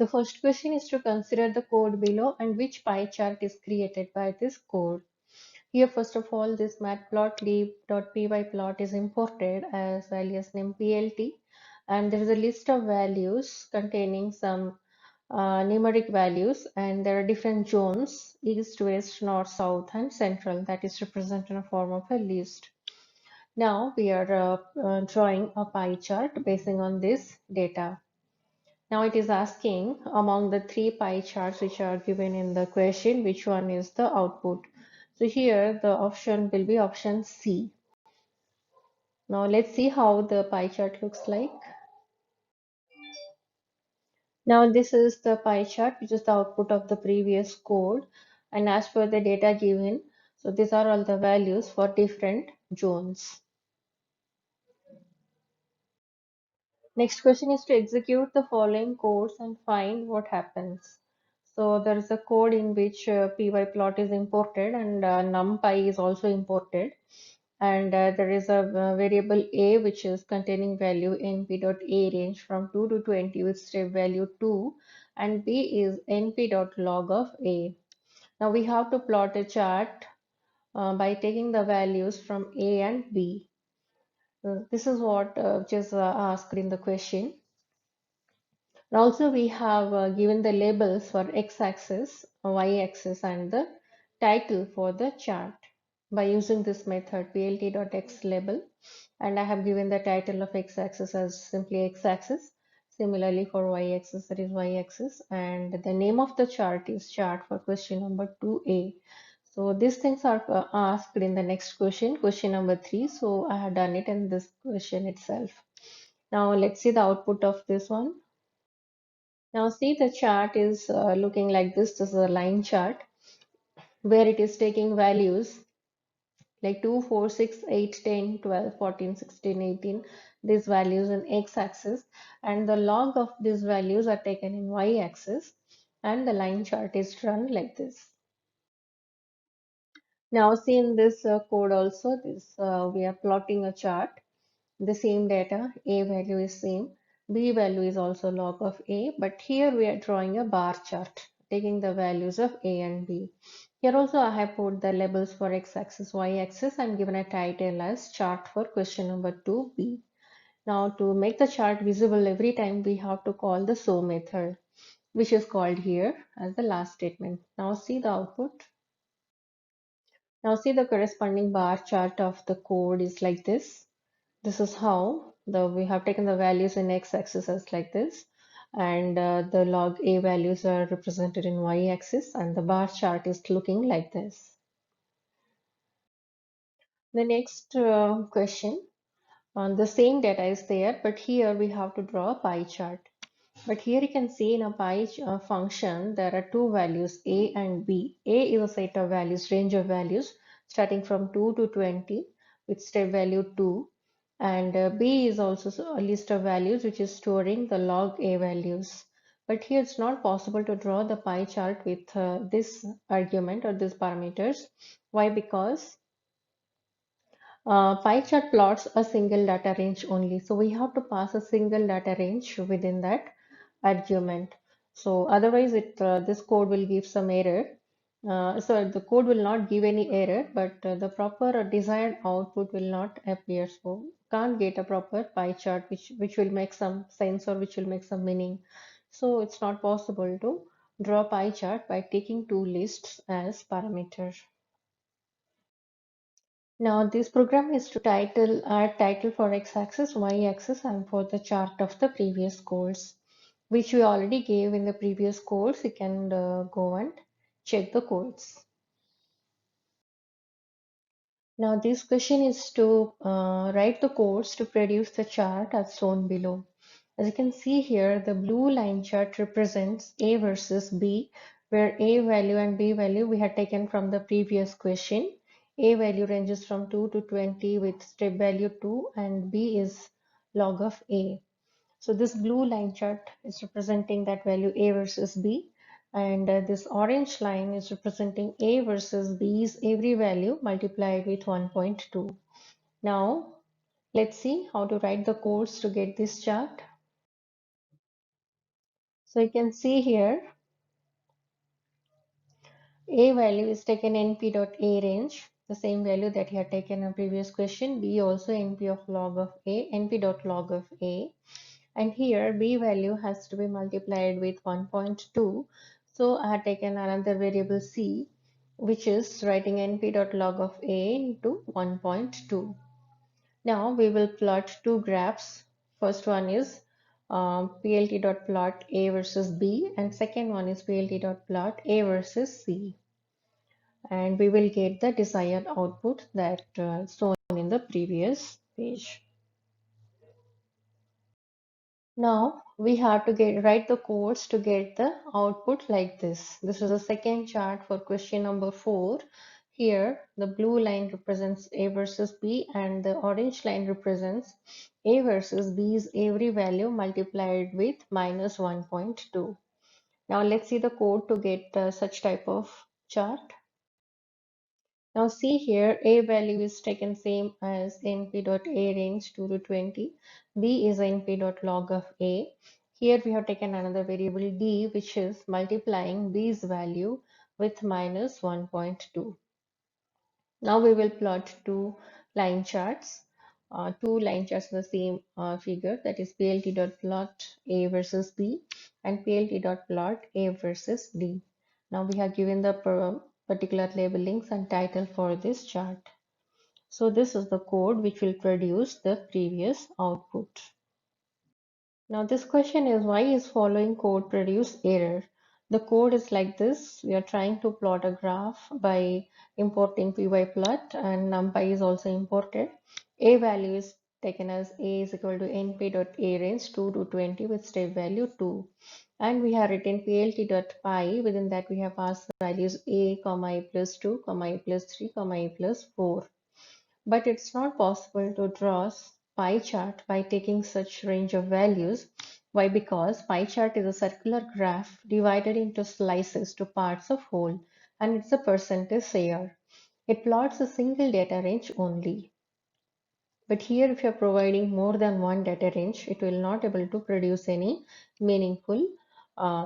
The first question is to consider the code below and which pie chart is created by this code. Here, first of all, this matplotlib.py plot is imported as alias name plt, and there is a list of values containing some numeric values, and there are different zones: east, west, north, south, and central, that is represented in a form of a list. Now we are drawing a pie chart basing on this data. Now it is asking among the three pie charts which are given in the question, which one is the output. So here the option will be option C. Now let's see how the pie chart looks like. Now this is the pie chart, which is the output of the previous code. And as per the data given, so these are all the values for different zones. Next question is to execute the following codes and find what happens. So there is a code in which pyplot is imported, and numpy is also imported. And there is a variable a which is containing value np.a range from 2 to 20 with step value 2, and b is np.log of a. Now we have to plot a chart by taking the values from a and b. This is what just asked in the question. And also we have given the labels for x-axis, y-axis, and the title for the chart by using this method plt.x label, and I have given the title of x-axis as simply x-axis. Similarly for y-axis, that is y-axis, and the name of the chart is chart for question number 2a. So these things are asked in the next question, question number 3. So I have done it in this question itself. Now let's see the output of this one. Now see, the chart is looking like this. This is a line chart where it is taking values like 2, 4, 6, 8, 10, 12, 14, 16, 18, these values in x-axis, and the log of these values are taken in y-axis, and the line chart is run like this. Now see, in this code also, this we are plotting a chart. The same data, a value is same, b value is also log of a, but here we are drawing a bar chart taking the values of a and b. Here also I have put the labels for x-axis, y-axis, and given a title as chart for question number 2b. Now to make the chart visible every time, we have to call the show method, which is called here as the last statement. Now see the output. Now see, the corresponding bar chart of the code is like this. This is how we have taken the values in x-axis as like this, and the log a values are represented in y-axis, and the bar chart is looking like this. The next question, on the same data is there, but here we have to draw a pie chart. But here you can see in a pie function there are two values, a and b. A is a set of values, range of values starting from 2 to 20 with step value 2, and b is also a list of values which is storing the log a values. But here it's not possible to draw the pie chart with this argument or these parameters. Why? Because pie chart plots a single data range only, so we have to pass a single data range within that argument. So otherwise this code will give some error. So the code will not give any error, but the proper desired output will not appear. So can't get a proper pie chart which will make some sense or which will make some meaning. So it's not possible to draw pie chart by taking two lists as parameter. Now this program is to add title for x-axis, y-axis, and for the chart of the previous codes, which we already gave in the previous codes. You can go and check the codes. Now this question is to write the codes to produce the chart as shown below. As you can see here, the blue line chart represents A versus B, where A value and B value we had taken from the previous question. A value ranges from 2 to 20 with step value 2, and B is log of A. So this blue line chart is representing that value A versus B, and this orange line is representing A versus B's every value multiplied with 1.2. Now let's see how to write the codes to get this chart. So you can see here A value is taken np dot A range, the same value that you had taken in a previous question. B also np of log of A, np dot log of A. And here B value has to be multiplied with 1.2. So I had taken another variable C, which is writing np dot log of A into 1.2. Now we will plot two graphs. First one is PLT dot plot A versus B, and second one is PLT dot plot A versus C. And we will get the desired output that shown in the previous page. Now we have to write the codes to get the output like this. This is the second chart for question number 4. Here the blue line represents A versus B and the orange line represents A versus B's every value multiplied with minus 1.2. Now let's see the code to get such type of chart. Now see here, A value is taken same as np dot A range 2 to 20. B is np dot log of A. Here we have taken another variable D, which is multiplying B's value with minus 1.2. Now we will plot line charts, two line charts in the same figure, that is PLT dot plot A versus B and PLT dot plot A versus D. Now we have given the particular labelings and title for this chart. So this is the code which will produce the previous output. Now this question is, why is following code produce error? The code is like this. We are trying to plot a graph by importing pyplot and numpy is also imported. A value is taken as A is equal to np.a range 2 to 20 with step value 2. And we have written plt.py. Within that we have passed values a, a plus 2, a plus 3, a plus 4. But it's not possible to draw a pie chart by taking such range of values. Why? Because pie chart is a circular graph divided into slices to parts of whole, and it's a percentage share. It plots a single data range only. But here if you're providing more than one data range, it will not able to produce any meaningful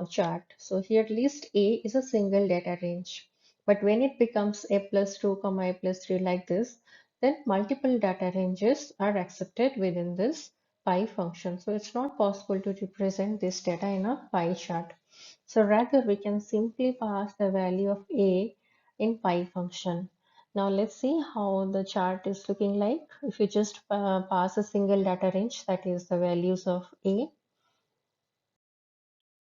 chart. So here list A is a single data range. But when it becomes A plus 2, A plus 3 like this, then multiple data ranges are accepted within this pie function. So it's not possible to represent this data in a pie chart. So rather we can simply pass the value of A in pie function. Now let's see how the chart is looking like. If you just pass a single data range, that is the values of A.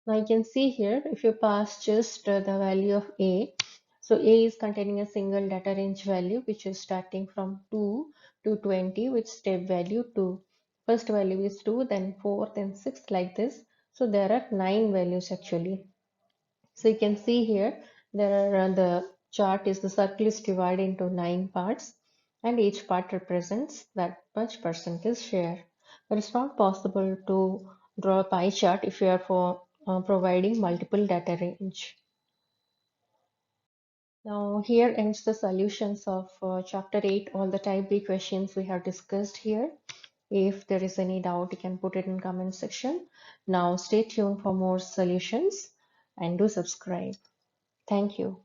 Now you can see here, if you pass just the value of A, so A is containing a single data range value which is starting from 2 to 20 with step value 2. First value is 2, then 4, then 6 like this. So there are 9 values actually. So you can see here, there are the chart is the circle is divided into 9 parts and each part represents that much percentage share. But it's not possible to draw a pie chart if you are providing multiple data range. Now here ends the solutions of chapter 8, all the type B questions we have discussed here. If there is any doubt, you can put it in comment section. Now stay tuned for more solutions and do subscribe. Thank you.